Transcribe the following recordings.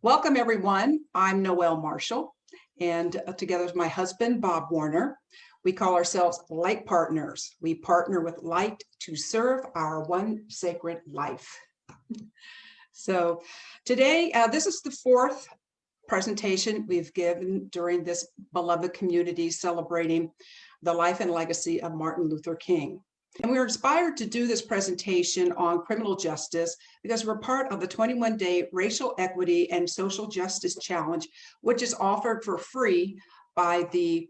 Welcome, everyone. I'm Noelle Marshall, and together with my husband, Bob Warner, we call ourselves Light Partners. We partner with light to serve our one sacred life. So today, this is the fourth presentation we've given during this beloved community celebrating the life and legacy of Martin Luther King. And we were inspired to do this presentation on criminal justice because we're part of the 21-day Racial Equity and Social Justice Challenge, which is offered for free by the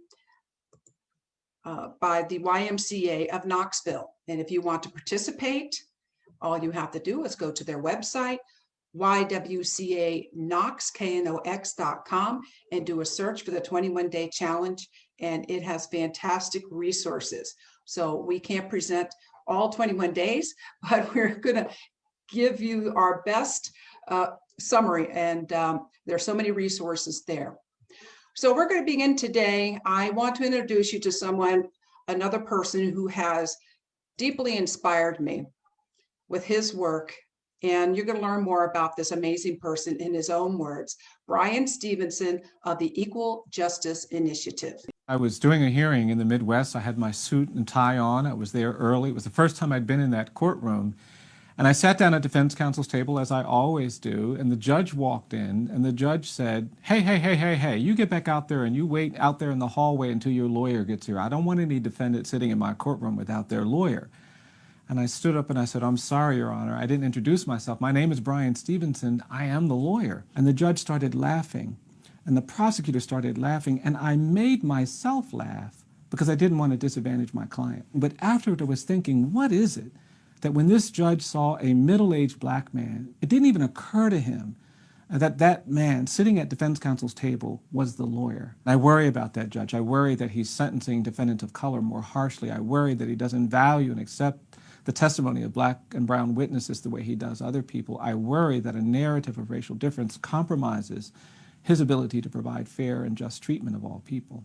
YWCA of Knoxville. And if you want to participate, all you have to do is go to their website, YWCA.Knox.com, and do a search for the 21-day challenge, and it has fantastic resources. So we can't present all 21 days, but we're going to give you our best summary, and there are so many resources there. So we're going to begin today. I want to introduce you to another person who has deeply inspired me with his work, and you're going to learn more about this amazing person in his own words. Bryan Stevenson of the Equal Justice Initiative. I was doing a hearing in the Midwest. I had my suit and tie on. I was there early. It was the first time I'd been in that courtroom. And I sat down at defense counsel's table, as I always do, and the judge walked in, and the judge said, hey, you get back out there and you wait out there in the hallway until your lawyer gets here. I don't want any defendant sitting in my courtroom without their lawyer. And I stood up and I said, I'm sorry, Your Honor, I didn't introduce myself. My name is Bryan Stevenson. I am the lawyer. And the judge started laughing. And the prosecutor started laughing, and I made myself laugh because I didn't want to disadvantage my client. But afterward, I was thinking, what is it that when this judge saw a middle-aged black man, it didn't even occur to him that that man sitting at defense counsel's table was the lawyer? I worry about that judge. I worry that he's sentencing defendants of color more harshly. I worry that he doesn't value and accept the testimony of black and brown witnesses the way he does other people. I worry that a narrative of racial difference compromises his ability to provide fair and just treatment of all people.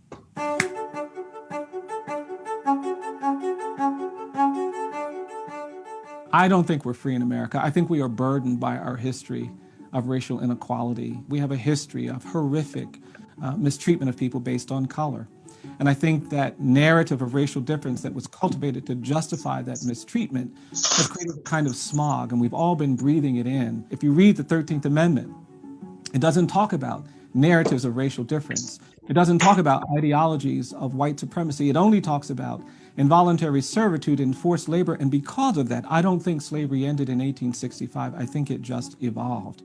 I don't think we're free in America. I think we are burdened by our history of racial inequality. We have a history of horrific mistreatment of people based on color. And I think that narrative of racial difference that was cultivated to justify that mistreatment has created a kind of smog, and we've all been breathing it in. If you read the 13th Amendment, it doesn't talk about narratives of racial difference. It doesn't talk about ideologies of white supremacy. It only talks about involuntary servitude and forced labor. And because of that, I don't think slavery ended in 1865. I think it just evolved.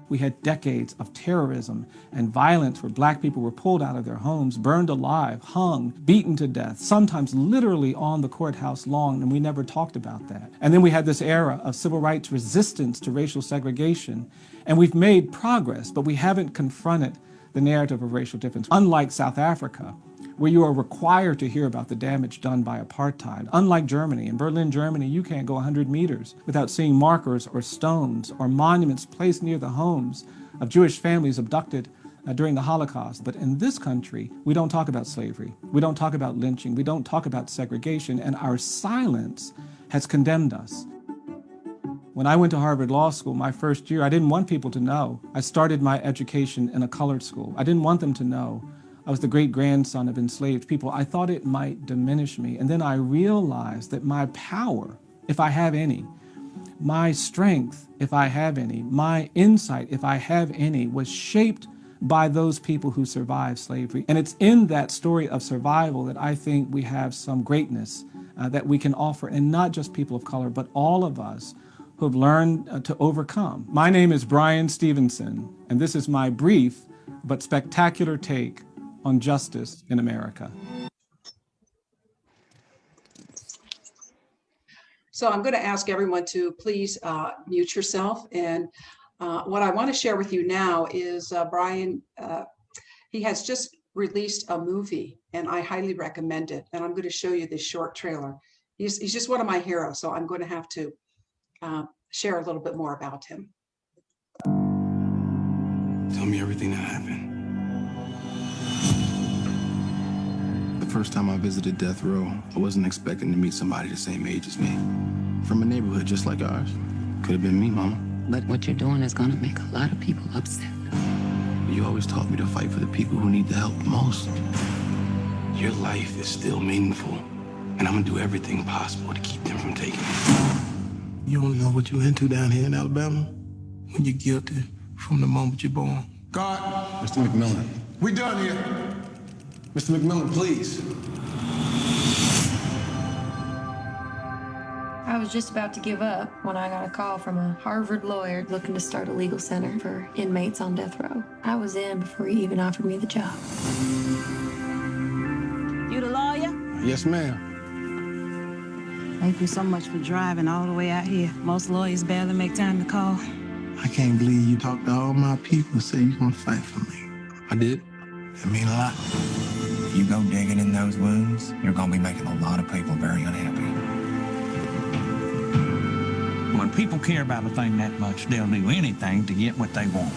We had decades of terrorism and violence where black people were pulled out of their homes, burned alive, hung, beaten to death, sometimes literally on the courthouse lawn, and we never talked about that. And then we had this era of civil rights resistance to racial segregation, and we've made progress, but we haven't confronted the narrative of racial difference. Unlike South Africa, where you are required to hear about the damage done by apartheid. Unlike Germany, in Berlin, Germany, you can't go 100 meters without seeing markers or stones or monuments placed near the homes of Jewish families abducted during the Holocaust. But in this country, we don't talk about slavery. We don't talk about lynching. We don't talk about segregation, and our silence has condemned us. When I went to Harvard Law School my first year, I didn't want people to know. I started my education in a colored school. I didn't want them to know I was the great-grandson of enslaved people. I thought it might diminish me. And then I realized that my power, if I have any, my strength, if I have any, my insight, if I have any, was shaped by those people who survived slavery. And it's in that story of survival that I think we have some greatness that we can offer, and not just people of color, but all of us who have learned to overcome. My name is Bryan Stevenson, and this is my brief but spectacular take on justice in America. So I'm going to ask everyone to please mute yourself. And what I want to share with you now is Bryan, he has just released a movie, and I highly recommend it. And I'm going to show you this short trailer. He's just one of my heroes, so I'm going to have to share a little bit more about him. Tell me everything that happened. The first time I visited death row, I wasn't expecting to meet somebody the same age as me. From a neighborhood just like ours. Could have been me, Mama. But what you're doing is gonna make a lot of people upset. You always taught me to fight for the people who need the help the most. Your life is still meaningful, and I'm gonna do everything possible to keep them from taking it. You don't know what you're into down here in Alabama when you're guilty from the moment you're born. God. Mr. McMillan. We done here. Mr. McMillan, please. I was just about to give up when I got a call from a Harvard lawyer looking to start a legal center for inmates on death row. I was in before he even offered me the job. You the lawyer? Yes, ma'am. Thank you so much for driving all the way out here. Most lawyers barely make time to call. I can't believe you talked to all my people and say you're gonna fight for me. I did. It mean a lot. If you go digging in those wounds, you're gonna be making a lot of people very unhappy. When people care about a thing that much, they'll do anything to get what they want.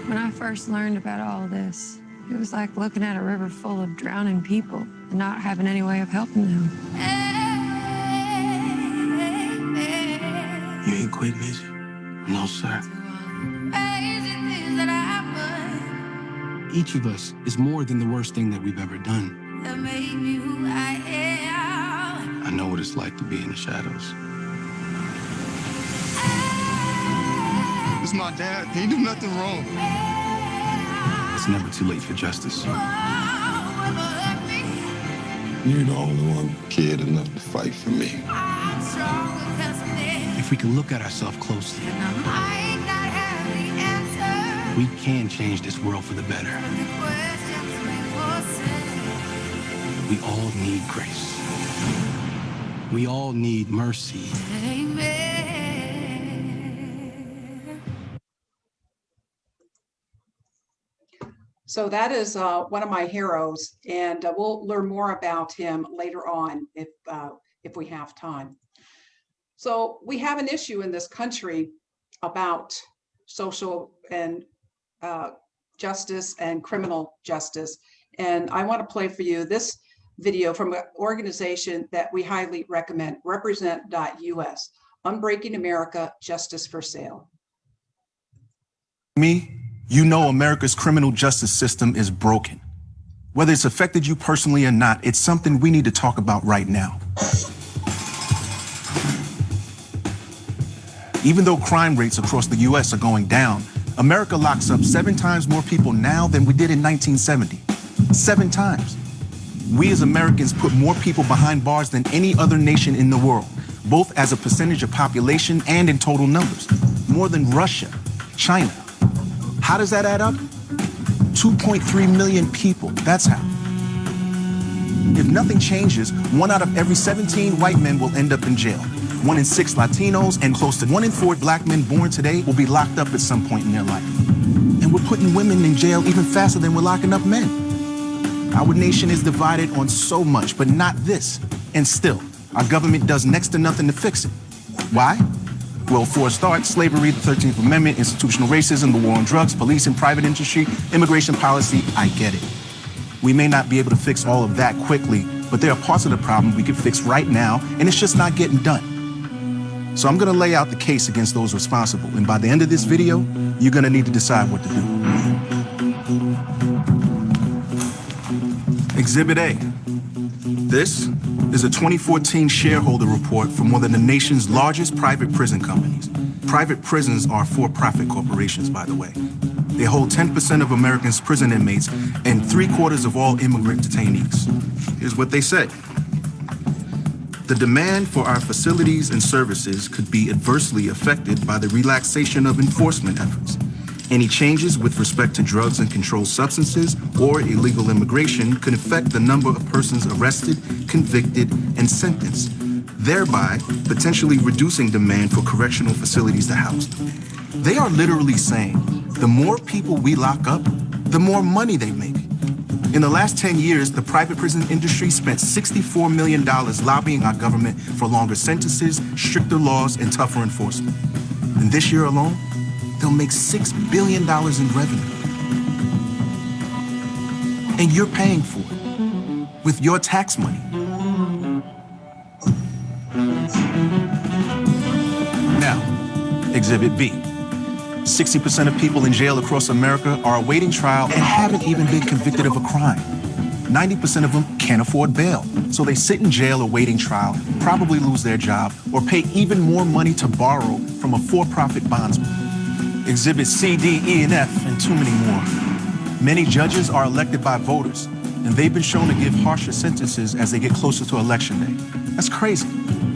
When I first learned about all this, it was like looking at a river full of drowning people and not having any way of helping them. You ain't quitting, is you? No, sir. Each of us is more than the worst thing that we've ever done. I know what it's like to be in the shadows. It's my dad. He do nothing wrong. It's never too late for justice. You're the only one cared enough to fight for me. If we can look at ourselves closely, we can change this world for the better. We all need grace. We all need mercy. So that is one of my heroes, and we'll learn more about him later on if we have time. So we have an issue in this country about social and justice and criminal justice. And I want to play for you this video from an organization that we highly recommend, represent.us, Unbreaking America, Justice for Sale. Me, you know America's criminal justice system is broken. Whether it's affected you personally or not, it's something we need to talk about right now. Even though crime rates across the U.S. are going down, America locks up 7 times more people now than we did in 1970. 7 times. We as Americans put more people behind bars than any other nation in the world, both as a percentage of population and in total numbers. More than Russia, China. How does that add up? 2.3 million people, that's how. If nothing changes, 1 out of every 17 white men will end up in jail. 1 in 6 Latinos and close to 1 in 4 black men born today will be locked up at some point in their life. And we're putting women in jail even faster than we're locking up men. Our nation is divided on so much, but not this. And still, our government does next to nothing to fix it. Why? Well, for a start, slavery, the 13th Amendment, institutional racism, the war on drugs, police and private industry, immigration policy, I get it. We may not be able to fix all of that quickly, but there are parts of the problem we can fix right now, and it's just not getting done. So I'm gonna lay out the case against those responsible, and by the end of this video, you're gonna need to decide what to do. Exhibit A. This is a 2014 shareholder report from one of the nation's largest private prison companies. Private prisons are for-profit corporations, by the way. They hold 10% of Americans' prison inmates and 3/4 of all immigrant detainees. Here's what they say. The demand for our facilities and services could be adversely affected by the relaxation of enforcement efforts. Any changes with respect to drugs and controlled substances or illegal immigration could affect the number of persons arrested, convicted, and sentenced, thereby potentially reducing demand for correctional facilities to house them. They are literally saying the more people we lock up, the more money they make. In the last 10 years, the private prison industry spent $64 million lobbying our government for longer sentences, stricter laws, and tougher enforcement. And this year alone, they'll make $6 billion in revenue. And you're paying for it with your tax money. Now, Exhibit B. 60% of people in jail across America are awaiting trial and haven't even been convicted of a crime. 90% of them can't afford bail, so they sit in jail awaiting trial, probably lose their job, or pay even more money to borrow from a for-profit bondsman. Exhibits C, D, E, and F, and too many more. Many judges are elected by voters, and they've been shown to give harsher sentences as they get closer to Election Day. That's crazy.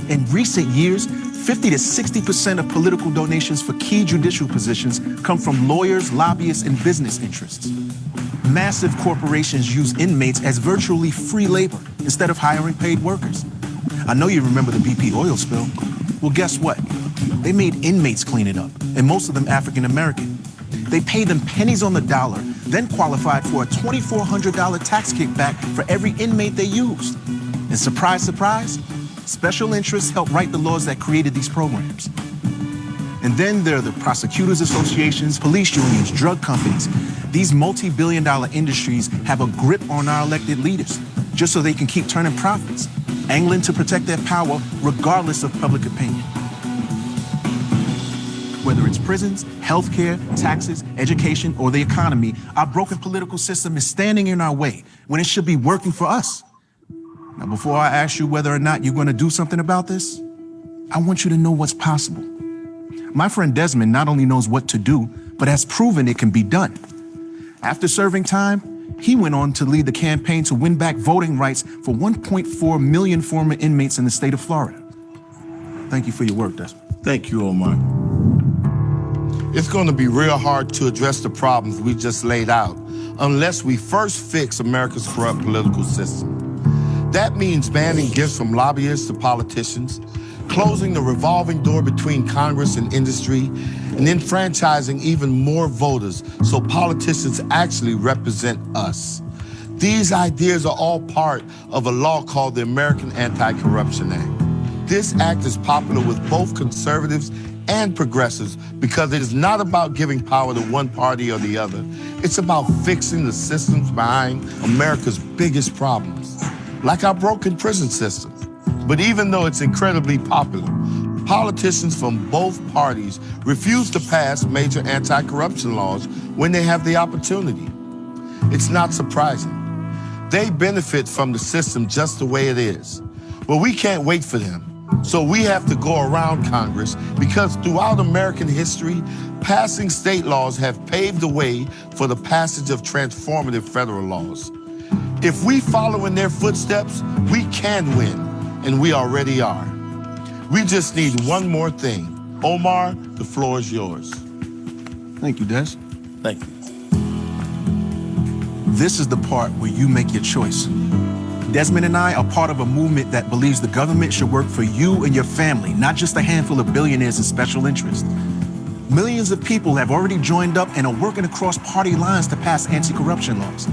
In recent years, 50 to 60% of political donations for key judicial positions come from lawyers, lobbyists, and business interests. Massive corporations use inmates as virtually free labor instead of hiring paid workers. I know you remember the BP oil spill. Well, guess what? They made inmates clean it up, and most of them African American. They paid them pennies on the dollar, then qualified for a $2,400 tax kickback for every inmate they used. And surprise, surprise, special interests helped write the laws that created these programs. And then there are the prosecutors associations, police unions, drug companies. These multi-billion-dollar industries have a grip on our elected leaders just so they can keep turning profits, angling to protect their power regardless of public opinion. Whether it's prisons, healthcare, taxes, education, or the economy, our broken political system is standing in our way when it should be working for us. Now, before I ask you whether or not you're going to do something about this, I want you to know what's possible. My friend Desmond not only knows what to do, but has proven it can be done. After serving time, he went on to lead the campaign to win back voting rights for 1.4 million former inmates in the state of Florida. Thank you for your work, Desmond. Thank you, Omar. It's going to be real hard to address the problems we just laid out unless we first fix America's corrupt political system. That means banning gifts from lobbyists to politicians, closing the revolving door between Congress and industry, and enfranchising even more voters so politicians actually represent us. These ideas are all part of a law called the American Anti-Corruption Act. This act is popular with both conservatives and progressives because it is not about giving power to one party or the other. It's about fixing the systems behind America's biggest problems, like our broken prison system. But even though it's incredibly popular, politicians from both parties refuse to pass major anti-corruption laws when they have the opportunity. It's not surprising. They benefit from the system just the way it is. But we can't wait for them. So we have to go around Congress because throughout American history, passing state laws have paved the way for the passage of transformative federal laws. If we follow in their footsteps, we can win, and we already are. We just need one more thing. Omar, the floor is yours. Thank you, Des. Thank you. This is the part where you make your choice. Desmond and I are part of a movement that believes the government should work for you and your family, not just a handful of billionaires and special interests. Millions of people have already joined up and are working across party lines to pass anti-corruption laws.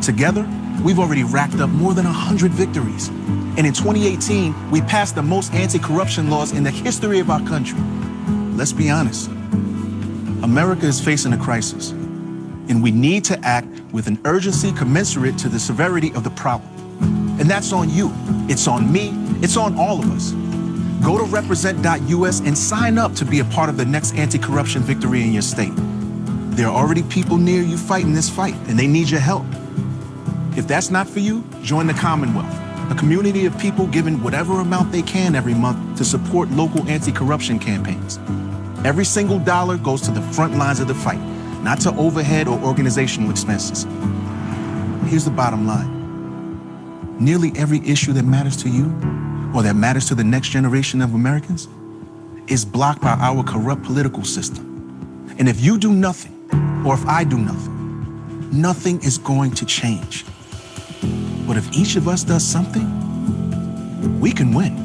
Together, we've already racked up more than 100 victories. And in 2018, we passed the most anti-corruption laws in the history of our country. Let's be honest. America is facing a crisis, and we need to act with an urgency commensurate to the severity of the problem. And that's on you, it's on me, it's on all of us. Go to represent.us and sign up to be a part of the next anti-corruption victory in your state. There are already people near you fighting this fight, and they need your help. If that's not for you, join the Commonwealth, a community of people giving whatever amount they can every month to support local anti-corruption campaigns. Every single dollar goes to the front lines of the fight, not to overhead or organizational expenses. Here's the bottom line. Nearly every issue that matters to you, or that matters to the next generation of Americans, is blocked by our corrupt political system. And if you do nothing, or if I do nothing, nothing is going to change. But if each of us does something, we can win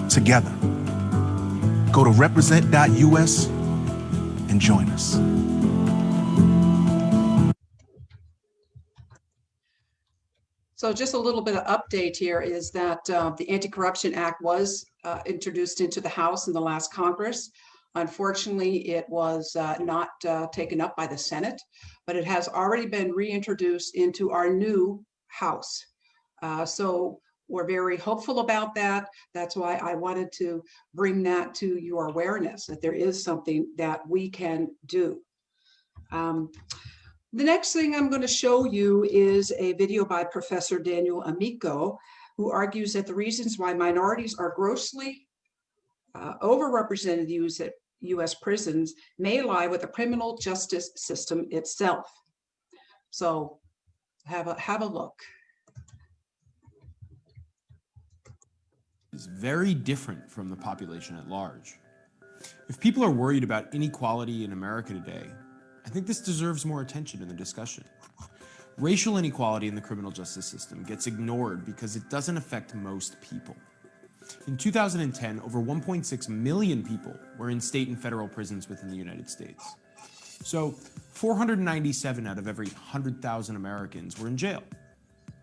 together. Go to represent.us and join us. So just a little bit of update here is that the Anti-Corruption Act was introduced into the House in the last Congress. Unfortunately, it was not taken up by the Senate, but it has already been reintroduced into our new House. So we're very hopeful about that. That's why I wanted to bring that to your awareness, that there is something that we can do. The next thing I'm going to show you is a video by Professor Daniel Amico, who argues that the reasons why minorities are grossly overrepresented at U.S. prisons may lie with the criminal justice system itself. So have a look. Is very different from the population at large. If people are worried about inequality in America today, I think this deserves more attention in the discussion. Racial inequality in the criminal justice system gets ignored because it doesn't affect most people. In 2010, over 1.6 million people were in state and federal prisons within the United States. So 497 out of every 100,000 Americans were in jail,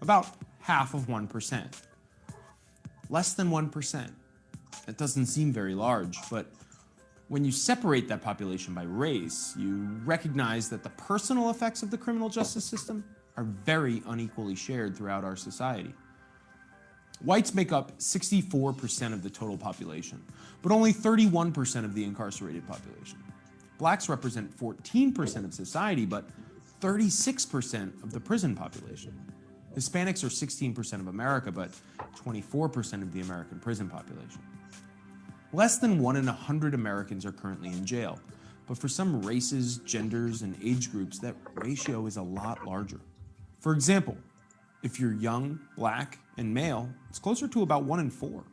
about half of 1%. Less than 1%. That doesn't seem very large, but when you separate that population by race, you recognize that the personal effects of the criminal justice system are very unequally shared throughout our society. Whites make up 64% of the total population, but only 31% of the incarcerated population. Blacks represent 14% of society, but 36% of the prison population. Hispanics are 16% of America, but 24% of the American prison population. Less than 1 in 100 Americans are currently in jail, but for some races, genders, and age groups, that ratio is a lot larger. For example, if you're young, black, and male, it's closer to about 1 in 4.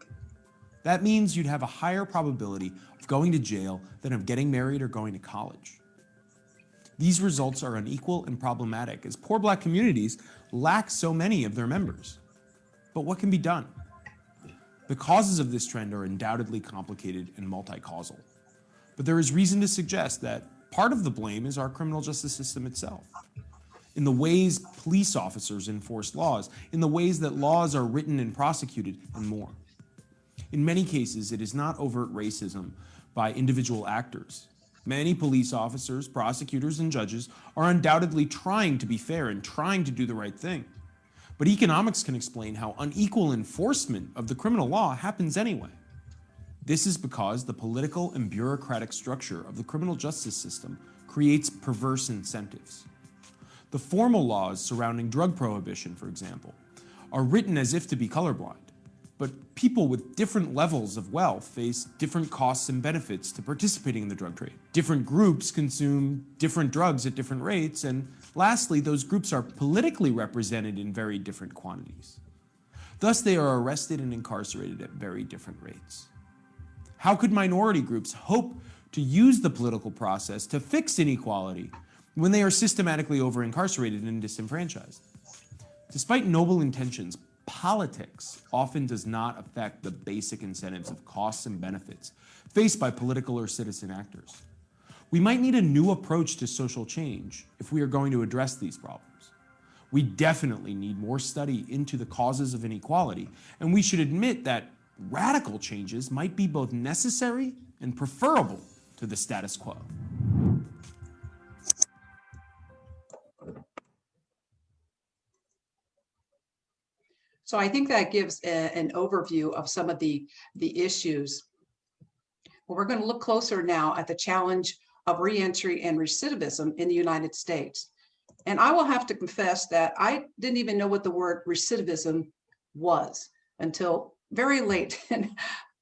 That means you'd have a higher probability of going to jail than of getting married or going to college. These results are unequal and problematic, as poor black communities lack so many of their members. But what can be done? The causes of this trend are undoubtedly complicated and multi-causal. But there is reason to suggest that part of the blame is our criminal justice system itself. In the ways police officers enforce laws, in the ways that laws are written and prosecuted, and more. In many cases, it is not overt racism by individual actors. Many police officers, prosecutors, and judges are undoubtedly trying to be fair and trying to do the right thing. But economics can explain how unequal enforcement of the criminal law happens anyway. This is because the political and bureaucratic structure of the criminal justice system creates perverse incentives. The formal laws surrounding drug prohibition, for example, are written as if to be colorblind. But people with different levels of wealth face different costs and benefits to participating in the drug trade. Different groups consume different drugs at different rates, and lastly, those groups are politically represented in very different quantities. Thus, they are arrested and incarcerated at very different rates. How could minority groups hope to use the political process to fix inequality when they are systematically over-incarcerated and disenfranchised? Despite noble intentions, politics often does not affect the basic incentives of costs and benefits faced by political or citizen actors. We might need a new approach to social change if we are going to address these problems. We definitely need more study into the causes of inequality, and we should admit that radical changes might be both necessary and preferable to the status quo. So I think that gives an overview of some of the issues. Well, we're going to look closer now at the challenge of reentry and recidivism in the United States. And I will have to confess that I didn't even know what the word recidivism was until very late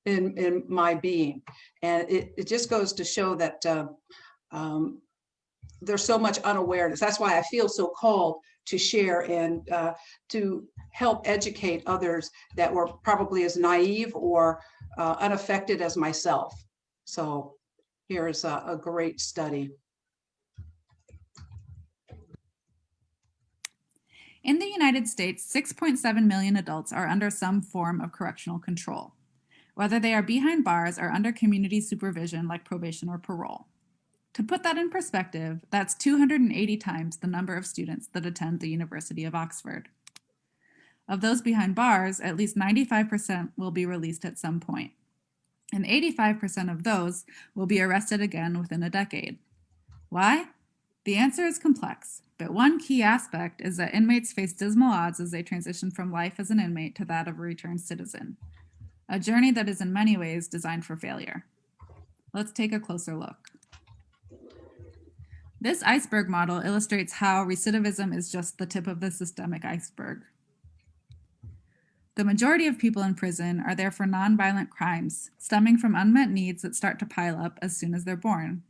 in my being. And it just goes to show that there's so much unawareness. That's why I feel so called to share and to help educate others that were probably as naive or unaffected as myself. So here's a great study. In the United States, 6.7 million adults are under some form of correctional control, whether they are behind bars or under community supervision like probation or parole. To put that in perspective, that's 280 times the number of students that attend the University of Oxford. Of those behind bars, at least 95% will be released at some point, and 85% of those will be arrested again within a decade. Why? The answer is complex, but one key aspect is that inmates face dismal odds as they transition from life as an inmate to that of a returned citizen, a journey that is in many ways designed for failure. Let's take a closer look. This iceberg model illustrates how recidivism is just the tip of the systemic iceberg. The majority of people in prison are there for nonviolent crimes, stemming from unmet needs that start to pile up as soon as they're born.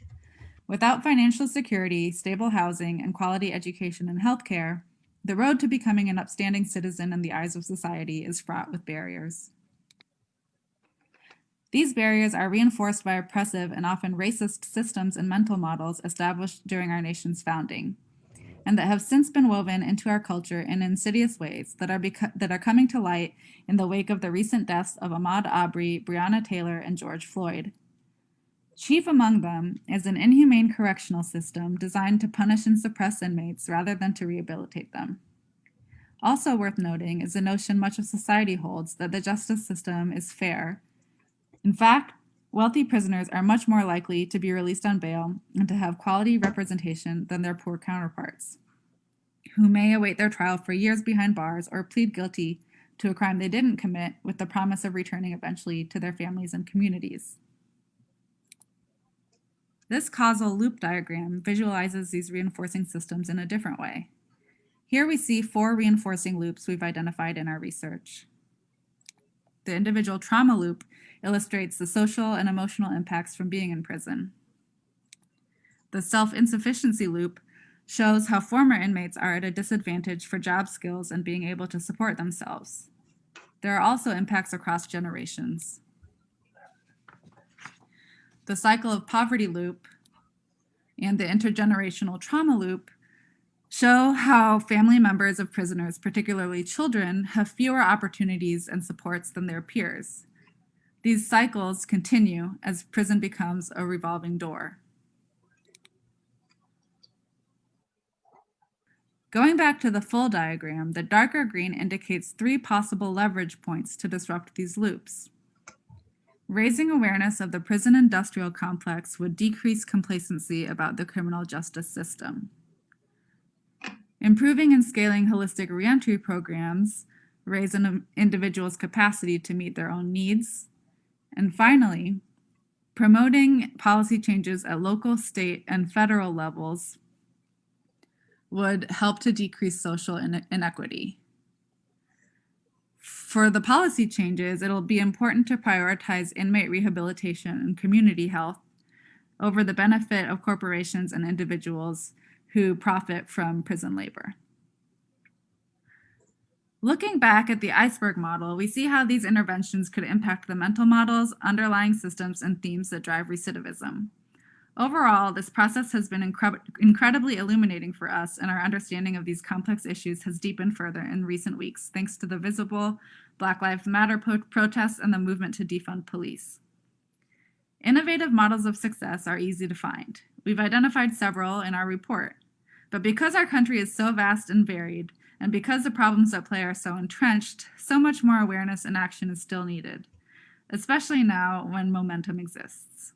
Without financial security, stable housing, and quality education and healthcare, the road to becoming an upstanding citizen in the eyes of society is fraught with barriers. These barriers are reinforced by oppressive and often racist systems and mental models established during our nation's founding, and that have since been woven into our culture in insidious ways that are coming to light in the wake of the recent deaths of Ahmaud Arbery, Breonna Taylor, and George Floyd. Chief among them is an inhumane correctional system designed to punish and suppress inmates rather than to rehabilitate them. Also worth noting is the notion much of society holds that the justice system is fair. In fact, wealthy prisoners are much more likely to be released on bail and to have quality representation than their poor counterparts, who may await their trial for years behind bars or plead guilty to a crime they didn't commit with the promise of returning eventually to their families and communities. This causal loop diagram visualizes these reinforcing systems in a different way. Here we see 4 reinforcing loops we've identified in our research. The individual trauma loop illustrates the social and emotional impacts from being in prison. The self-insufficiency loop shows how former inmates are at a disadvantage for job skills and being able to support themselves. There are also impacts across generations. The cycle of poverty loop and the intergenerational trauma loop show how family members of prisoners, particularly children, have fewer opportunities and supports than their peers. These cycles continue as prison becomes a revolving door. Going back to the full diagram, the darker green indicates 3 possible leverage points to disrupt these loops. Raising awareness of the prison industrial complex would decrease complacency about the criminal justice system. Improving and scaling holistic reentry programs raise an individual's capacity to meet their own needs. And finally, promoting policy changes at local, state, and federal levels would help to decrease social inequity. For the policy changes, it'll be important to prioritize inmate rehabilitation and community health over the benefit of corporations and individuals who profit from prison labor. Looking back at the iceberg model, we see how these interventions could impact the mental models, underlying systems, and themes that drive recidivism. Overall, this process has been incredibly illuminating for us, and our understanding of these complex issues has deepened further in recent weeks, thanks to the visible Black Lives Matter protests and the movement to defund police. Innovative models of success are easy to find. We've identified several in our report. But because our country is so vast and varied, and because the problems at play are so entrenched, so much more awareness and action is still needed, especially now when momentum exists.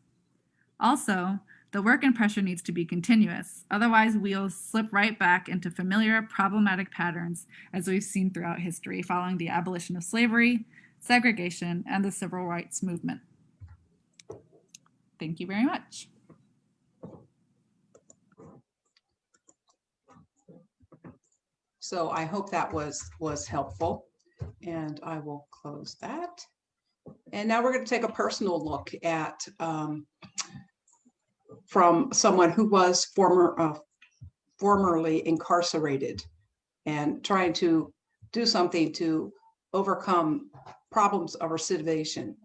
Also, the work and pressure needs to be continuous, otherwise we'll slip right back into familiar problematic patterns as we've seen throughout history following the abolition of slavery, segregation, and the civil rights movement. Thank you very much. So I hope that was helpful, and I will close that. And now we're going to take a personal look at from someone who was formerly incarcerated and trying to do something to overcome problems of recidivation.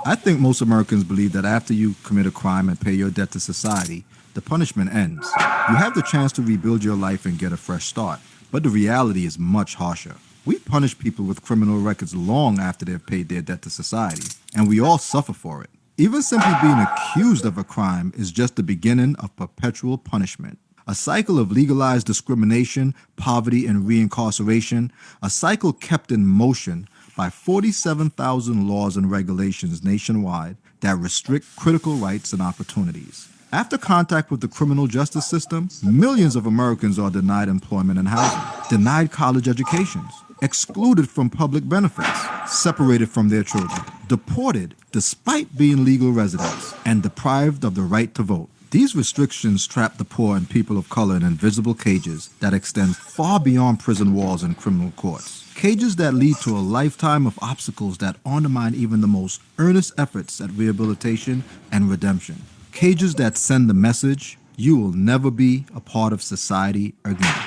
I think most Americans believe that after you commit a crime and pay your debt to society, the punishment ends. You have the chance to rebuild your life and get a fresh start. But the reality is much harsher. We punish people with criminal records long after they've paid their debt to society, and we all suffer for it. Even simply being accused of a crime is just the beginning of perpetual punishment. A cycle of legalized discrimination, poverty, and reincarceration, a cycle kept in motion by 47,000 laws and regulations nationwide that restrict critical rights and opportunities. After contact with the criminal justice system, millions of Americans are denied employment and housing, denied college educations, excluded from public benefits, separated from their children, deported despite being legal residents, and deprived of the right to vote. These restrictions trap the poor and people of color in invisible cages that extend far beyond prison walls and criminal courts. Cages that lead to a lifetime of obstacles that undermine even the most earnest efforts at rehabilitation and redemption. Cages that send the message, you will never be a part of society again.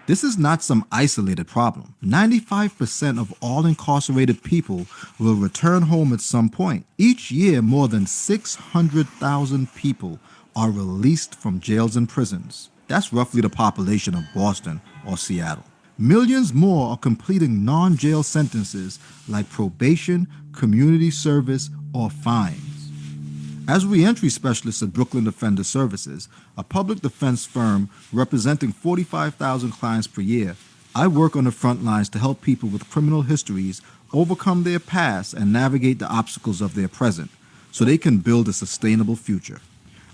This is not some isolated problem. 95% of all incarcerated people will return home at some point. Each year, more than 600,000 people are released from jails and prisons. That's roughly the population of Boston or Seattle. Millions more are completing non-jail sentences like probation, community service, or fines. As reentry specialist at Brooklyn Defender Services, a public defense firm representing 45,000 clients per year, I work on the front lines to help people with criminal histories overcome their past and navigate the obstacles of their present so they can build a sustainable future.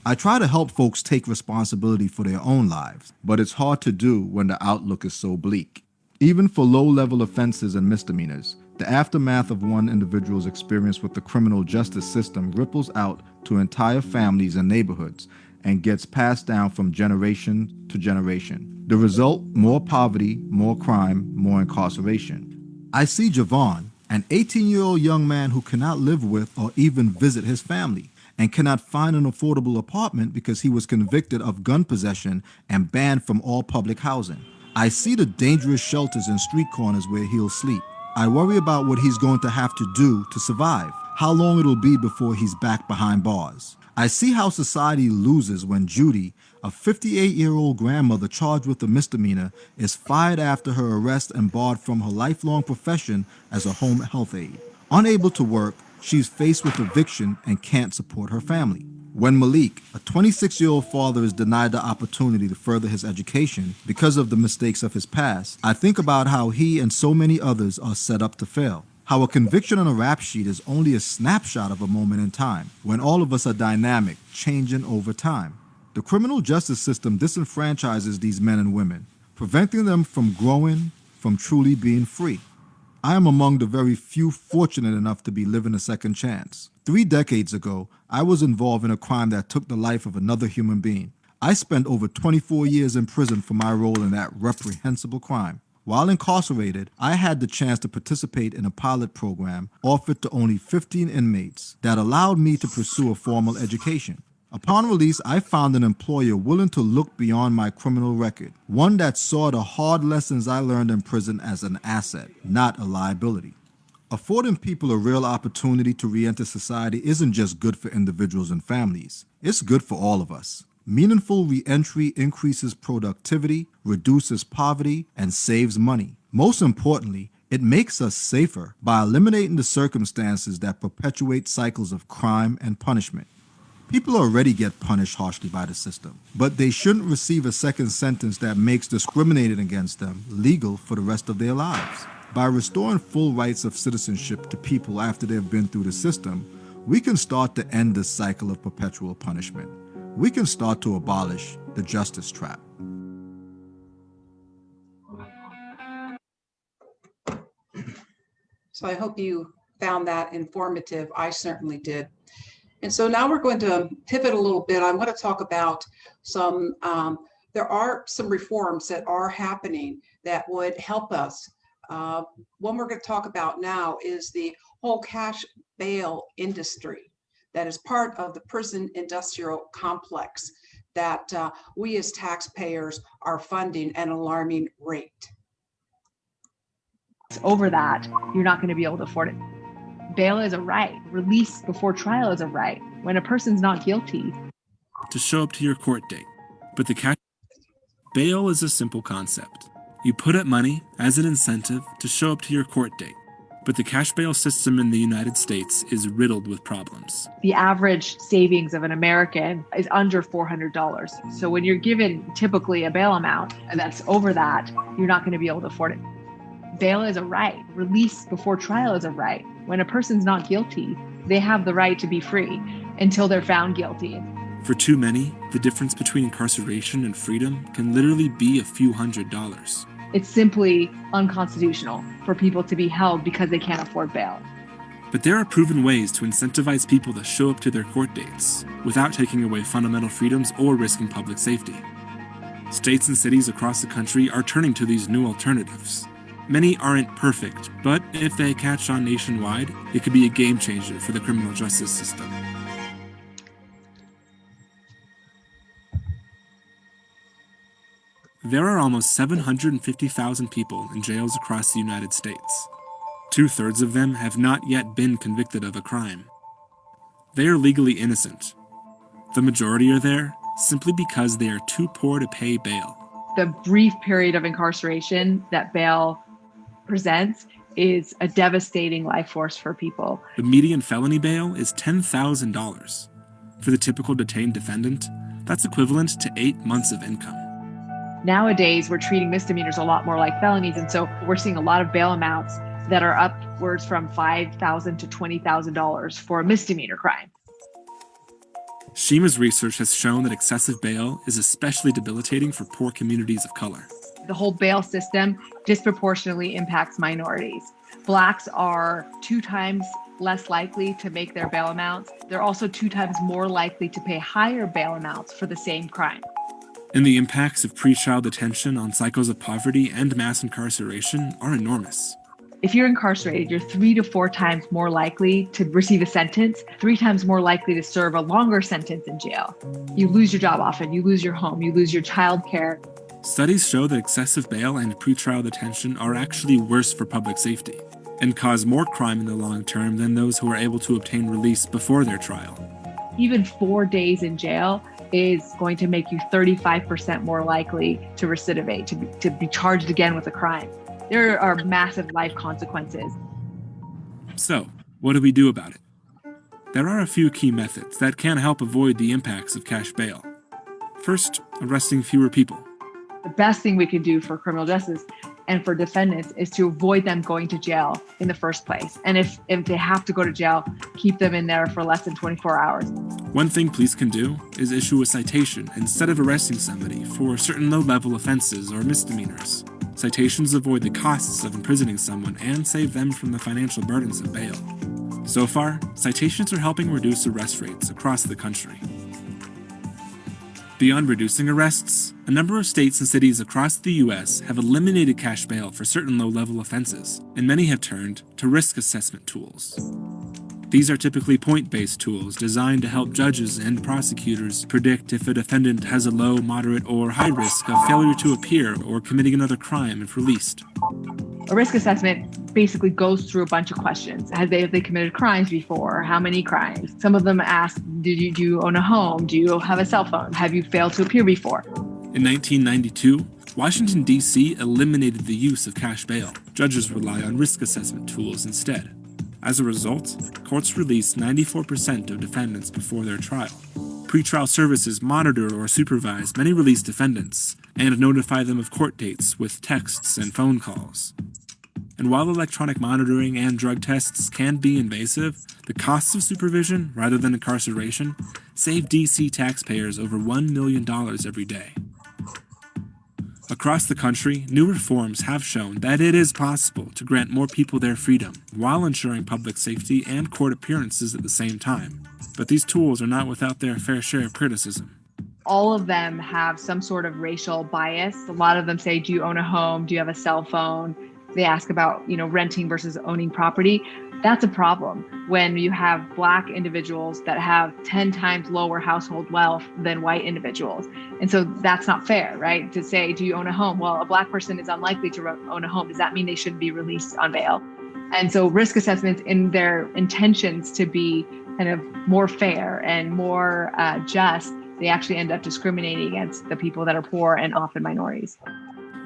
I try to help folks take responsibility for their own lives, but it's hard to do when the outlook is so bleak. Even for low-level offenses and misdemeanors, the aftermath of one individual's experience with the criminal justice system ripples out to entire families and neighborhoods and gets passed down from generation to generation. The result, more poverty, more crime, more incarceration. I see Javon, an 18-year-old young man who cannot live with or even visit his family and cannot find an affordable apartment because he was convicted of gun possession and banned from all public housing. I see the dangerous shelters and street corners where he'll sleep. I worry about what he's going to have to do to survive, how long it'll be before he's back behind bars. I see how society loses when Judy, a 58-year-old grandmother charged with a misdemeanor, is fired after her arrest and barred from her lifelong profession as a home health aide. Unable to work, she's faced with eviction and can't support her family. When Malik, a 26-year-old father, is denied the opportunity to further his education because of the mistakes of his past, I think about how he and so many others are set up to fail. How a conviction on a rap sheet is only a snapshot of a moment in time, when all of us are dynamic, changing over time. The criminal justice system disenfranchises these men and women, preventing them from growing, from truly being free. I am among the very few fortunate enough to be living a second chance. 3 decades ago, I was involved in a crime that took the life of another human being. I spent over 24 years in prison for my role in that reprehensible crime. While incarcerated, I had the chance to participate in a pilot program offered to only 15 inmates that allowed me to pursue a formal education. Upon release, I found an employer willing to look beyond my criminal record, one that saw the hard lessons I learned in prison as an asset, not a liability. Affording people a real opportunity to re-enter society isn't just good for individuals and families. It's good for all of us. Meaningful re-entry increases productivity, reduces poverty, and saves money. Most importantly, it makes us safer by eliminating the circumstances that perpetuate cycles of crime and punishment. People already get punished harshly by the system, but they shouldn't receive a second sentence that makes discriminating against them legal for the rest of their lives. By restoring full rights of citizenship to people after they've been through the system, we can start to end this cycle of perpetual punishment. We can start to abolish the justice trap. So I hope you found that informative. I certainly did. And so now we're going to pivot a little bit. I want to talk about some, there are some reforms that are happening that would help us. One we're going to talk about now is the whole cash bail industry that is part of the prison industrial complex that we as taxpayers are funding at an alarming rate. Over that, you're not going to be able to afford it. Bail is a right. Release before trial is a right. When a person's not guilty. To show up to your court date. But the catch, bail is a simple concept. You put up money as an incentive to show up to your court date. But the cash bail system in the United States is riddled with problems. The average savings of an American is under $400. So when you're given typically a bail amount that's over that, you're not going to be able to afford it. Bail is a right. Release before trial is a right. When a person's not guilty, they have the right to be free until they're found guilty. For too many, the difference between incarceration and freedom can literally be a few $100s. It's simply unconstitutional for people to be held because they can't afford bail. But there are proven ways to incentivize people to show up to their court dates without taking away fundamental freedoms or risking public safety. States and cities across the country are turning to these new alternatives. Many aren't perfect, but if they catch on nationwide, it could be a game changer for the criminal justice system. There are almost 750,000 people in jails across the United States. 2/3 of them have not yet been convicted of a crime. They are legally innocent. The majority are there simply because they are too poor to pay bail. The brief period of incarceration that bail presents is a devastating life force for people. The median felony bail is $10,000. For the typical detained defendant, that's equivalent to 8 months of income. Nowadays, we're treating misdemeanors a lot more like felonies, and so we're seeing a lot of bail amounts that are upwards from $5,000 to $20,000 for a misdemeanor crime. Shima's research has shown that excessive bail is especially debilitating for poor communities of color. The whole bail system disproportionately impacts minorities. Blacks are 2 times less likely to make their bail amounts. They're also 2 times more likely to pay higher bail amounts for the same crime. And the impacts of pretrial detention on cycles of poverty and mass incarceration are enormous. If you're incarcerated, you're 3 to 4 times more likely to receive a sentence, 3 times more likely to serve a longer sentence in jail. You lose your job often, you lose your home, you lose your child care. Studies show that excessive bail and pretrial detention are actually worse for public safety and cause more crime in the long term than those who are able to obtain release before their trial. Even 4 days in jail is going to make you 35% more likely to recidivate, to be charged again with a crime. There are massive life consequences. So, what do we do about it? There are a few key methods that can help avoid the impacts of cash bail. First, arresting fewer people. The best thing we can do for criminal justice and for defendants is to avoid them going to jail in the first place. And if they have to go to jail, keep them in there for less than 24 hours. One thing police can do is issue a citation instead of arresting somebody for certain low-level offenses or misdemeanors. Citations avoid the costs of imprisoning someone and save them from the financial burdens of bail. So far, citations are helping reduce arrest rates across the country. Beyond reducing arrests, a number of states and cities across the U.S. have eliminated cash bail for certain low-level offenses, and many have turned to risk assessment tools. These are typically point-based tools designed to help judges and prosecutors predict if a defendant has a low, moderate, or high risk of failure to appear or committing another crime if released. A risk assessment basically goes through a bunch of questions. Have they committed crimes before? How many crimes? Some of them ask, do you own a home? Do you have a cell phone? Have you failed to appear before? In 1992, Washington, D.C. eliminated the use of cash bail. Judges rely on risk assessment tools instead. As a result, courts release 94% of defendants before their trial. Pretrial services monitor or supervise many released defendants and notify them of court dates with texts and phone calls. And while electronic monitoring and drug tests can be invasive, the costs of supervision, rather than incarceration, save D.C. taxpayers over $1 million every day. Across the country, new reforms have shown that it is possible to grant more people their freedom while ensuring public safety and court appearances at the same time. But these tools are not without their fair share of criticism. All of them have some sort of racial bias. A lot of them say, do you own a home? Do you have a cell phone? They ask about, renting versus owning property. That's a problem when you have Black individuals that have 10 times lower household wealth than white individuals. And so that's not fair, right? To say, do you own a home? Well, a Black person is unlikely to own a home. Does that mean they shouldn't be released on bail? And so risk assessments, in their intentions to be kind of more fair and more just, they actually end up discriminating against the people that are poor and often minorities.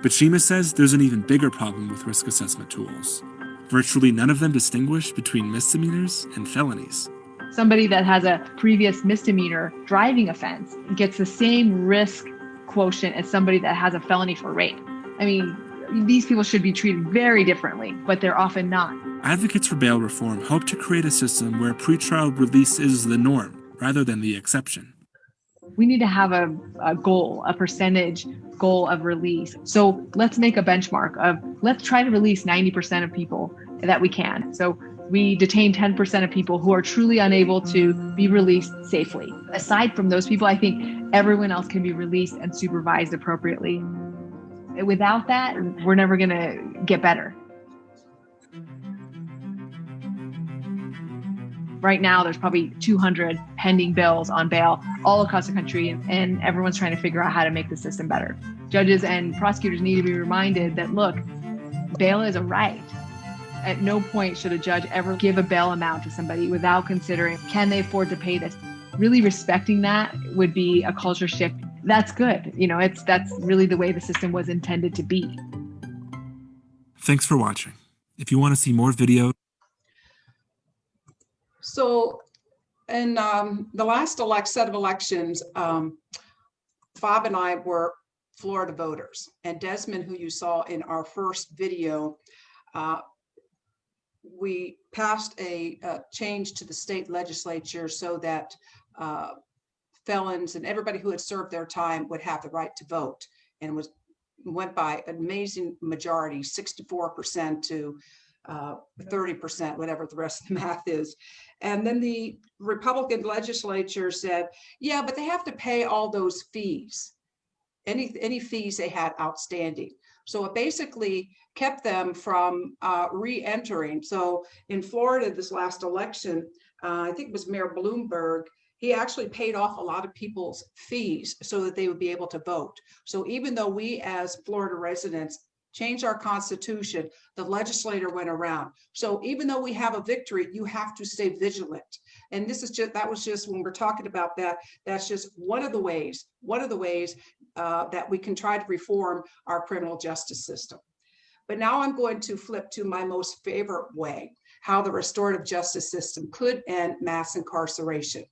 But Shima says there's an even bigger problem with risk assessment tools. Virtually none of them distinguish between misdemeanors and felonies. Somebody that has a previous misdemeanor driving offense gets the same risk quotient as somebody that has a felony for rape. I mean, these people should be treated very differently, but they're often not. Advocates for bail reform hope to create a system where pretrial release is the norm rather than the exception. We need to have a goal, a percentage goal of release. So let's make a benchmark of, let's try to release 90% of people that we can. So we detain 10% of people who are truly unable to be released safely. Aside from those people, I think everyone else can be released and supervised appropriately. Without that, we're never going to get better. Right now, there's probably 200 pending bills on bail all across the country, and everyone's trying to figure out how to make the system better. Judges and prosecutors need to be reminded that, look, bail is a right. At no point should a judge ever give a bail amount to somebody without considering, can they afford to pay this? Really respecting that would be a culture shift. That's good. You know, that's really the way the system was intended to be. Thanks for watching. If you want to see more videos. So in the last set of elections, Bob and I were Florida voters, and Desmond, who you saw in our first video, we passed a change to the state legislature so that felons and everybody who had served their time would have the right to vote, and went by an amazing majority, 64% to 30%, whatever the rest of the math is. And then the Republican legislature said, yeah, but they have to pay all those fees, any fees they had outstanding. So it basically kept them from re-entering. So in Florida, this last election, I think it was Mayor Bloomberg, he actually paid off a lot of people's fees so that they would be able to vote. So even though we as Florida residents changed our constitution, the legislator went around. So even though we have a victory, you have to stay vigilant. And this is just, that was just when we're talking about that, that's just one of the ways that we can try to reform our criminal justice system. But now I'm going to flip to my most favorite way, how the restorative justice system could end mass incarceration.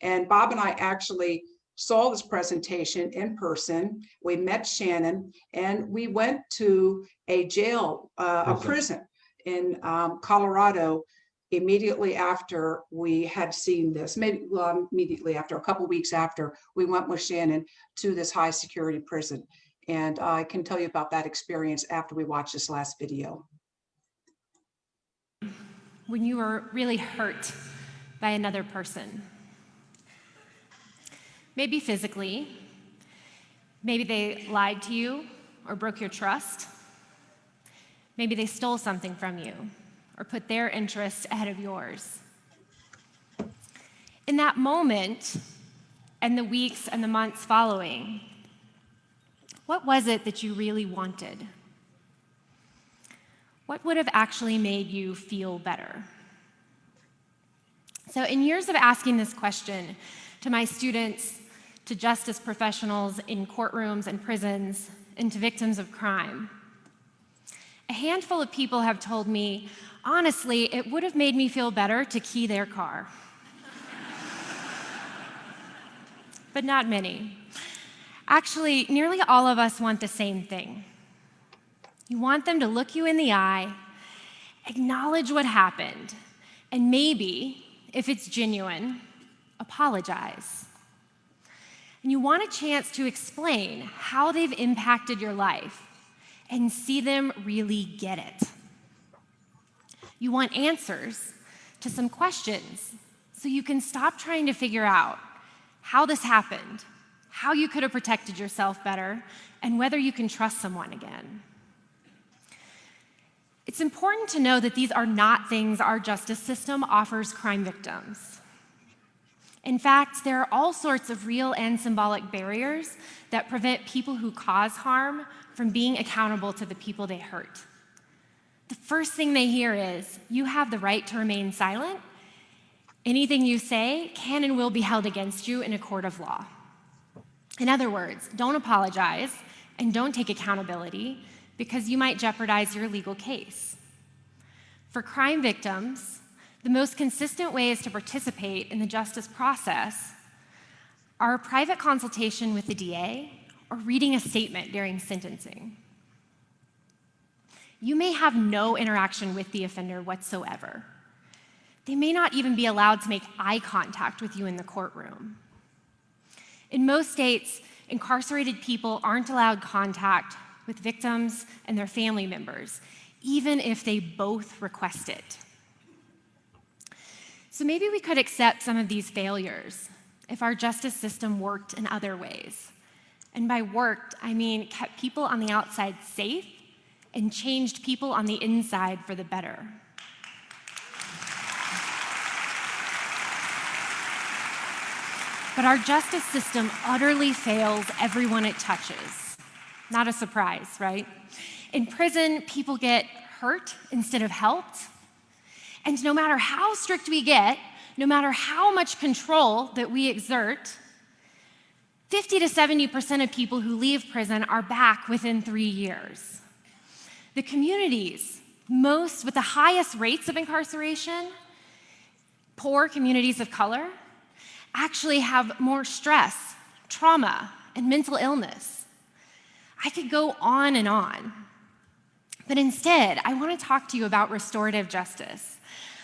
And Bob and I actually saw this presentation in person. We met Shannon, and we went to a jail, a prison in Colorado immediately after we had seen this. Immediately after, a couple of weeks after, we went with Shannon to this high security prison. And I can tell you about that experience after we watch this last video. When you were really hurt by another person, maybe physically, maybe they lied to you or broke your trust, maybe they stole something from you or put their interests ahead of yours. In that moment, and the weeks and the months following, what was it that you really wanted? What would have actually made you feel better? So in years of asking this question to my students, to justice professionals in courtrooms and prisons, and to victims of crime, a handful of people have told me, honestly, it would have made me feel better to key their car. But not many. Actually, nearly all of us want the same thing. You want them to look you in the eye, acknowledge what happened, and maybe, if it's genuine, apologize. And you want a chance to explain how they've impacted your life and see them really get it. You want answers to some questions so you can stop trying to figure out how this happened, how you could have protected yourself better, and whether you can trust someone again. It's important to know that these are not things our justice system offers crime victims. In fact, there are all sorts of real and symbolic barriers that prevent people who cause harm from being accountable to the people they hurt. The first thing they hear is, you have the right to remain silent. Anything you say can and will be held against you in a court of law. In other words, don't apologize and don't take accountability because you might jeopardize your legal case. For crime victims, the most consistent ways to participate in the justice process are a private consultation with the DA or reading a statement during sentencing. You may have no interaction with the offender whatsoever. They may not even be allowed to make eye contact with you in the courtroom. In most states, incarcerated people aren't allowed contact with victims and their family members, even if they both request it. So maybe we could accept some of these failures if our justice system worked in other ways. And by worked, I mean kept people on the outside safe and changed people on the inside for the better. But our justice system utterly fails everyone it touches. Not a surprise, right? In prison, people get hurt instead of helped. And no matter how strict we get, no matter how much control that we exert, 50 to 70% of people who leave prison are back within 3 years. The communities with the highest rates of incarceration, poor communities of color, actually have more stress, trauma, and mental illness. I could go on and on. But instead, I want to talk to you about restorative justice,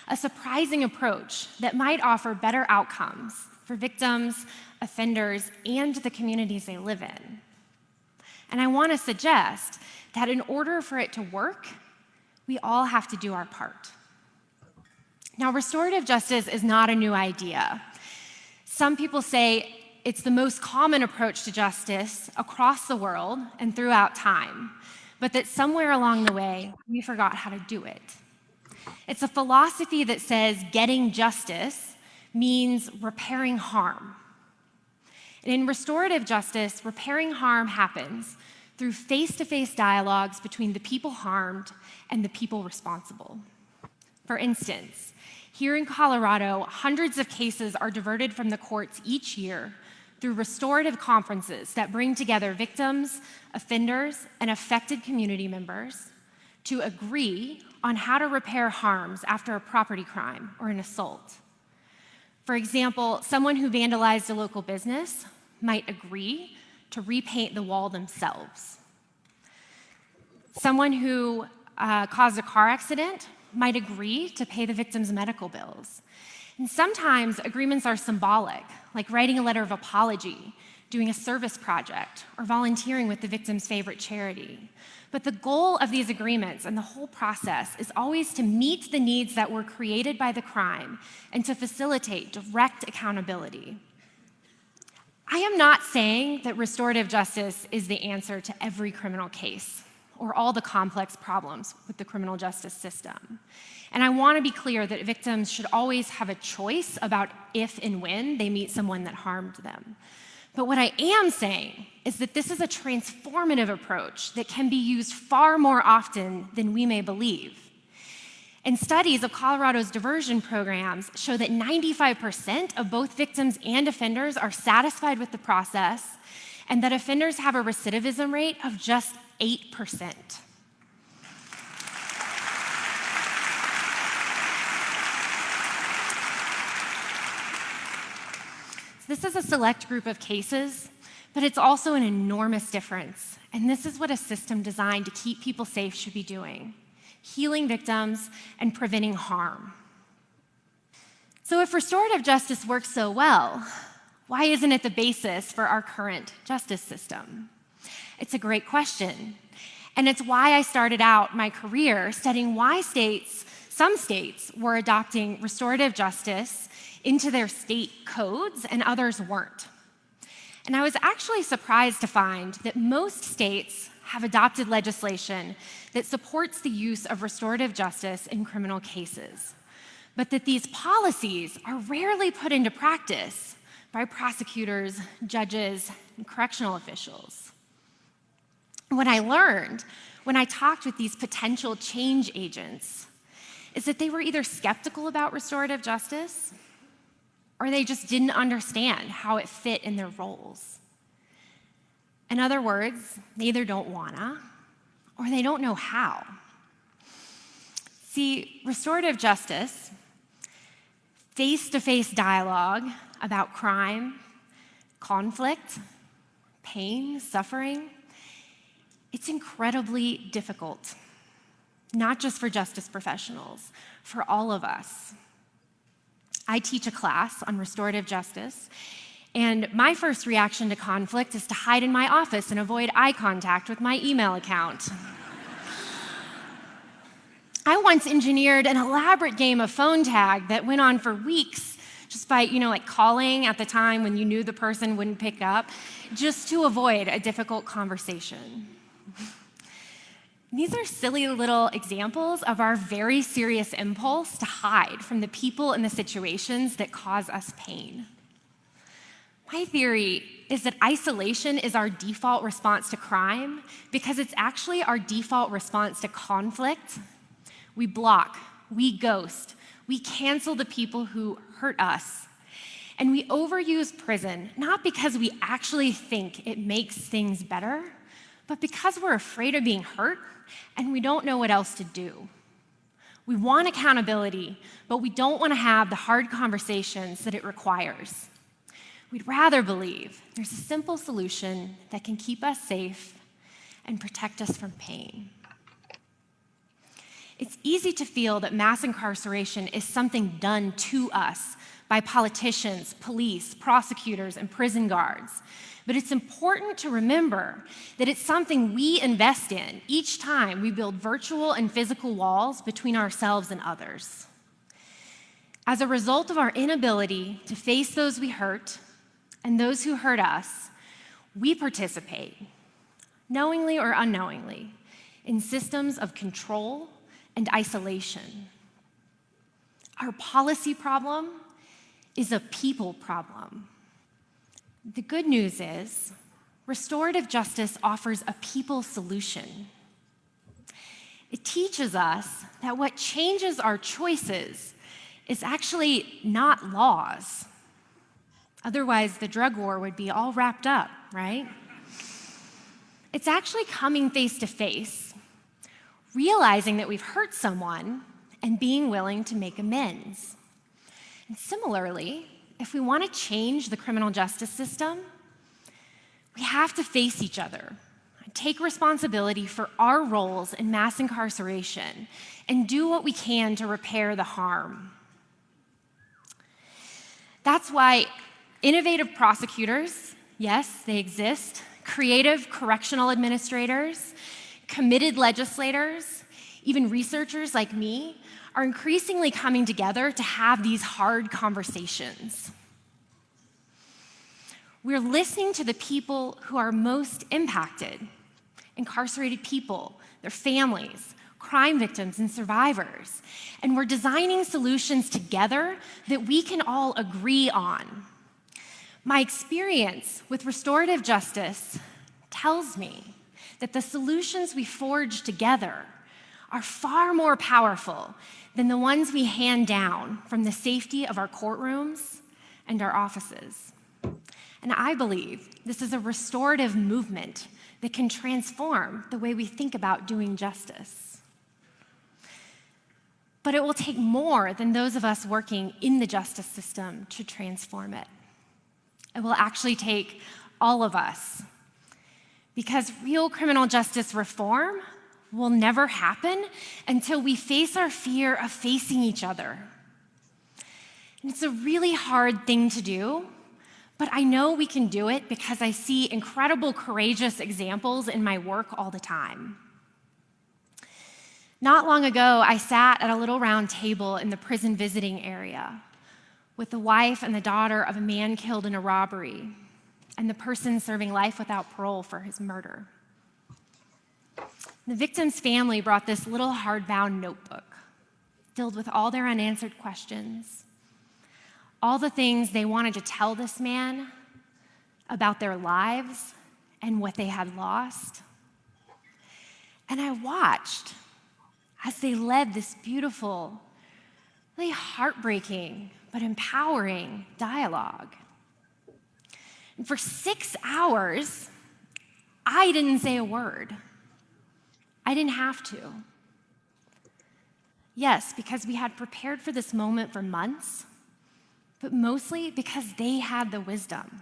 a surprising approach that might offer better outcomes for victims, offenders, and the communities they live in. And I want to suggest that in order for it to work, we all have to do our part. Now, restorative justice is not a new idea. Some people say it's the most common approach to justice across the world and throughout time, but that somewhere along the way, we forgot how to do it. It's a philosophy that says getting justice means repairing harm. And in restorative justice, repairing harm happens through face-to-face dialogues between the people harmed and the people responsible. For instance, here in Colorado, hundreds of cases are diverted from the courts each year through restorative conferences that bring together victims, offenders, and affected community members to agree on how to repair harms after a property crime or an assault. For example, someone who vandalized a local business might agree to repaint the wall themselves. Someone who caused a car accident might agree to pay the victim's medical bills. And sometimes agreements are symbolic, like writing a letter of apology, doing a service project, or volunteering with the victim's favorite charity. But the goal of these agreements and the whole process is always to meet the needs that were created by the crime and to facilitate direct accountability. I am not saying that restorative justice is the answer to every criminal case or all the complex problems with the criminal justice system. And I want to be clear that victims should always have a choice about if and when they meet someone that harmed them. But what I am saying is that this is a transformative approach that can be used far more often than we may believe. And studies of Colorado's diversion programs show that 95% of both victims and offenders are satisfied with the process, and that offenders have a recidivism rate of just 8%. This is a select group of cases, but it's also an enormous difference. And this is what a system designed to keep people safe should be doing: healing victims and preventing harm. So if restorative justice works so well, why isn't it the basis for our current justice system? It's a great question. And it's why I started out my career studying why some states were adopting restorative justice into their state codes and others weren't. And I was actually surprised to find that most states have adopted legislation that supports the use of restorative justice in criminal cases, but that these policies are rarely put into practice by prosecutors, judges, and correctional officials. What I learned when I talked with these potential change agents is that they were either skeptical about restorative justice or they just didn't understand how it fit in their roles. In other words, they either don't wanna or they don't know how. See, restorative justice, face-to-face dialogue about crime, conflict, pain, suffering, it's incredibly difficult, not just for justice professionals, for all of us. I teach a class on restorative justice, and my first reaction to conflict is to hide in my office and avoid eye contact with my email account. I once engineered an elaborate game of phone tag that went on for weeks, just by, like calling at the time when you knew the person wouldn't pick up, just to avoid a difficult conversation. These are silly little examples of our very serious impulse to hide from the people and the situations that cause us pain. My theory is that isolation is our default response to crime because it's actually our default response to conflict. We block, we ghost, we cancel the people who hurt us. And we overuse prison, not because we actually think it makes things better, but because we're afraid of being hurt and we don't know what else to do. We want accountability, but we don't want to have the hard conversations that it requires. We'd rather believe there's a simple solution that can keep us safe and protect us from pain. It's easy to feel that mass incarceration is something done to us by politicians, police, prosecutors, and prison guards. But it's important to remember that it's something we invest in each time we build virtual and physical walls between ourselves and others. As a result of our inability to face those we hurt and those who hurt us, we participate, knowingly or unknowingly, in systems of control and isolation. Our policy problem is a people problem. The good news is, restorative justice offers a people solution. It teaches us that what changes our choices is actually not laws. Otherwise, the drug war would be all wrapped up, right? It's actually coming face to face, realizing that we've hurt someone and being willing to make amends. And similarly, if we want to change the criminal justice system, we have to face each other, take responsibility for our roles in mass incarceration, and do what we can to repair the harm. That's why innovative prosecutors, yes, they exist, creative correctional administrators, committed legislators, even researchers like me, are increasingly coming together to have these hard conversations. We're listening to the people who are most impacted, incarcerated people, their families, crime victims, and survivors, and we're designing solutions together that we can all agree on. My experience with restorative justice tells me that the solutions we forge together are far more powerful than the ones we hand down from the safety of our courtrooms and our offices. And I believe this is a restorative movement that can transform the way we think about doing justice. But it will take more than those of us working in the justice system to transform it. It will actually take all of us, because real criminal justice reform will never happen until we face our fear of facing each other. And it's a really hard thing to do, but I know we can do it because I see incredible, courageous examples in my work all the time. Not long ago, I sat at a little round table in the prison visiting area with the wife and the daughter of a man killed in a robbery and the person serving life without parole for his murder. The victim's family brought this little hardbound notebook filled with all their unanswered questions, all the things they wanted to tell this man about their lives and what they had lost. And I watched as they led this beautiful, really heartbreaking, but empowering dialogue. And for 6 hours, I didn't say a word. I didn't have to. Yes, because we had prepared for this moment for months, but mostly because they had the wisdom.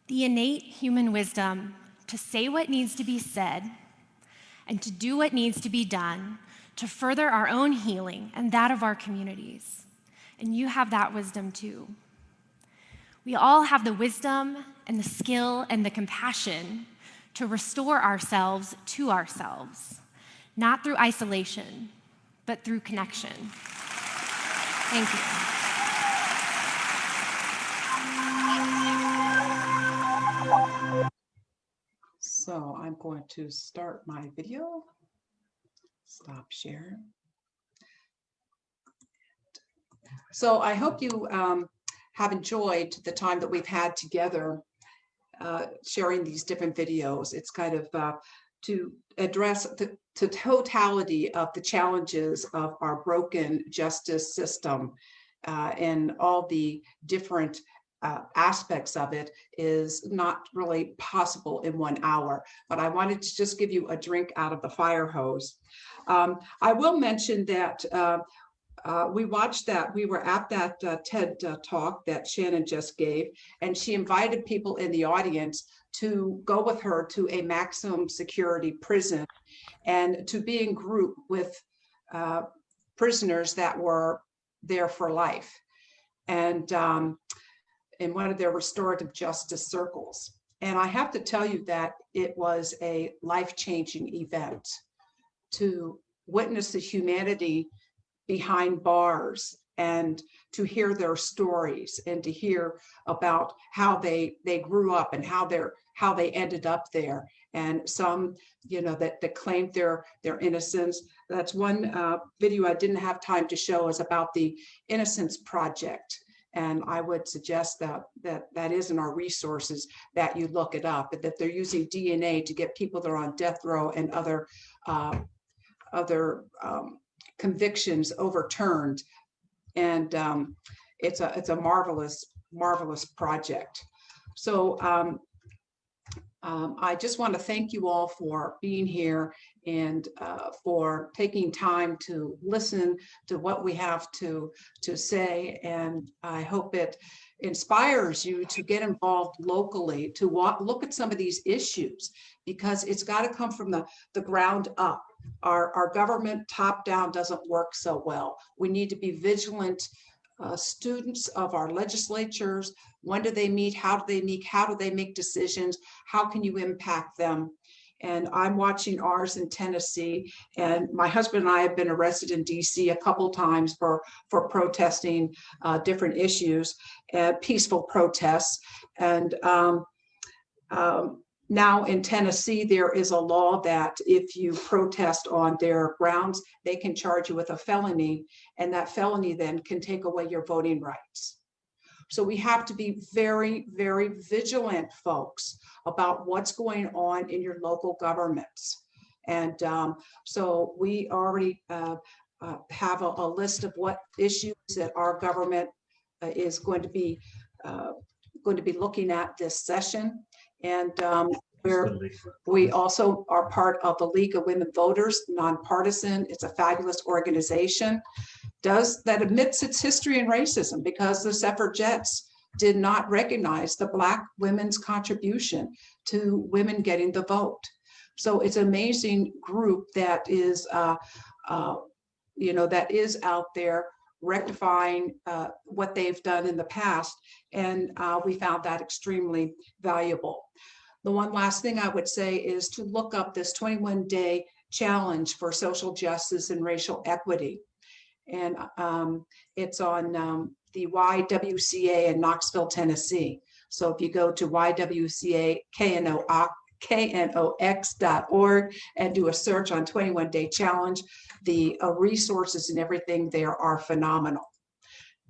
The innate human wisdom to say what needs to be said and to do what needs to be done to further our own healing and that of our communities. And you have that wisdom too. We all have the wisdom and the skill and the compassion to restore ourselves to ourselves, not through isolation, but through connection. Thank you. So I'm going to start my video. Stop sharing. So I hope you have enjoyed the time that we've had together sharing these different videos. It's kind of to address the totality of the challenges of our broken justice system and all the different aspects of it is not really possible in 1 hour, but I wanted to just give you a drink out of the fire hose. I will mention that we watched that, we were at that TED talk that Shannon just gave, and she invited people in the audience to go with her to a maximum security prison and to be in group with prisoners that were there for life. And in one of their restorative justice circles. And I have to tell you that it was a life-changing event to witness the humanity behind bars and to hear their stories and to hear about how they grew up and how they ended up there. And some, you know, that claimed their innocence. That's one video I didn't have time to show, is about the Innocence Project. And I would suggest that is in our resources, that you look it up, that they're using DNA to get people that are on death row and other convictions overturned. And it's a marvelous project. So I just want to thank you all for being here and for taking time to listen to what we have to say. And I hope it inspires you to get involved locally, to look at some of these issues, because it's got to come from the ground up. Our government top down doesn't work so well. We need to be vigilant students of our legislatures. When do they meet? How do they meet? How do they make decisions? How can you impact them? And I'm watching ours in Tennessee, and my husband and I have been arrested in DC a couple times for protesting different issues, peaceful protests. And now in Tennessee, there is a law that if you protest on their grounds, they can charge you with a felony, and that felony then can take away your voting rights. So we have to be very, very vigilant, folks, about what's going on in your local governments. And so we already have a list of what issues that our government is going to be looking at this session. And we also are part of the League of Women Voters, nonpartisan. It's a fabulous organization. That admits its history and racism, because the suffragettes did not recognize the Black women's contribution to women getting the vote. So it's an amazing group that is, that is out there rectifying what they've done in the past. And we found that extremely valuable. The one last thing I would say is to look up this 21-day challenge for social justice and racial equity. And it's on the YWCA in Knoxville, Tennessee. So if you go to YWCA-KNOX.org and do a search on 21-day challenge, the resources and everything there are phenomenal.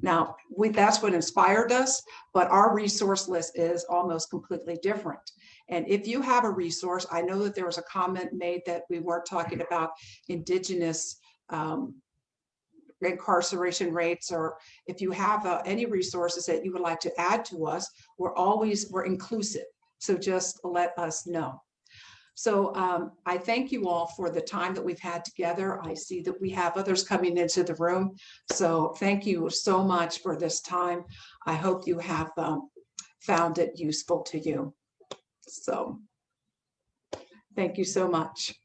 Now, that's what inspired us, but our resource list is almost completely different. And if you have a resource, I know that there was a comment made that we weren't talking about Indigenous incarceration rates, or if you have any resources that you would like to add to us, we're inclusive. So just let us know. So I thank you all for the time that we've had together. I see that we have others coming into the room. So thank you so much for this time. I hope you have found it useful to you. So thank you so much.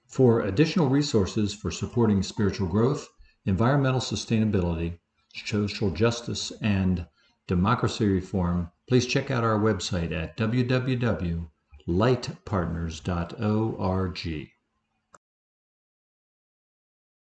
For additional resources for supporting spiritual growth, environmental sustainability, social justice, and democracy reform, please check out our website at www.lightpartners.org.